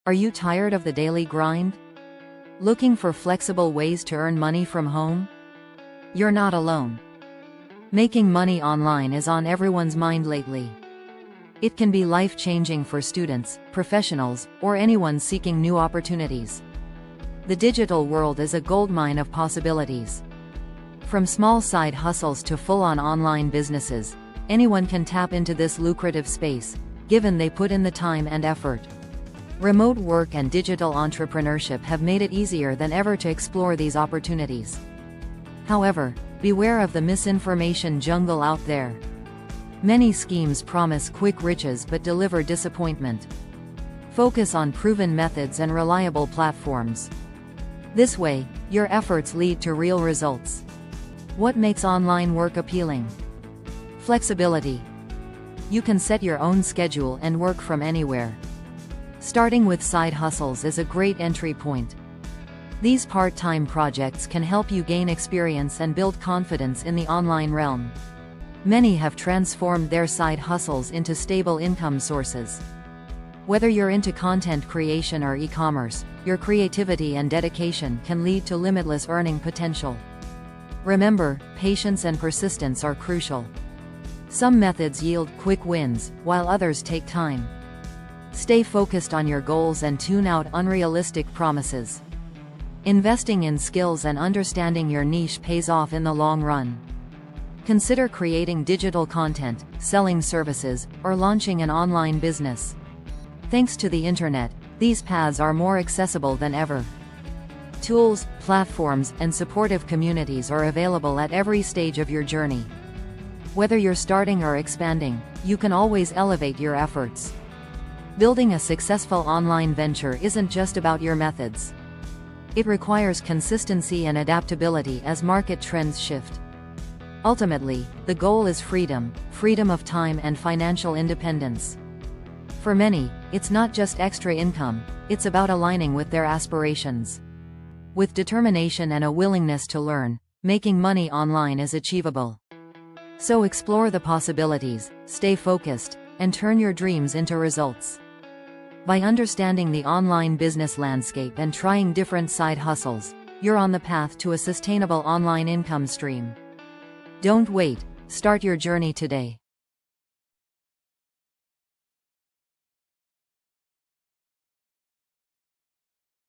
Are you tired of the daily grind? Looking for flexible ways to earn money from home? You're not alone. Making money online is on everyone's mind lately. It can be life-changing for students, professionals, or anyone seeking new opportunities. The digital world is a goldmine of possibilities. From small side hustles to full-on online businesses, anyone can tap into this lucrative space, given they put in the time and effort. Remote work and digital entrepreneurship have made it easier than ever to explore these opportunities. However, beware of the misinformation jungle out there. Many schemes promise quick riches but deliver disappointment. Focus on proven methods and reliable platforms. This way, your efforts lead to real results. What makes online work appealing? Flexibility. You can set your own schedule and work from anywhere. Starting with side hustles is a great entry point. These part-time projects can help you gain experience and build confidence in the online realm. Many have transformed their side hustles into stable income sources. Whether you're into content creation or e-commerce, your creativity and dedication can lead to limitless earning potential. Remember, patience and persistence are crucial. Some methods yield quick wins, while others take time. Stay focused on your goals and tune out unrealistic promises. Investing in skills and understanding your niche pays off in the long run. Consider creating digital content, selling services, or launching an online business. Thanks to the internet, these paths are more accessible than ever. Tools, platforms, and supportive communities are available at every stage of your journey. Whether you're starting or expanding, you can always elevate your efforts. Building a successful online venture isn't just about your methods. It requires consistency and adaptability as market trends shift. Ultimately, the goal is freedom of time and financial independence. For many, it's not just extra income, it's about aligning with their aspirations. With determination and a willingness to learn, making money online is achievable. So explore the possibilities, stay focused, and turn your dreams into results. By understanding the online business landscape and trying different side hustles, you're on the path to a sustainable online income stream. Don't wait, start your journey today.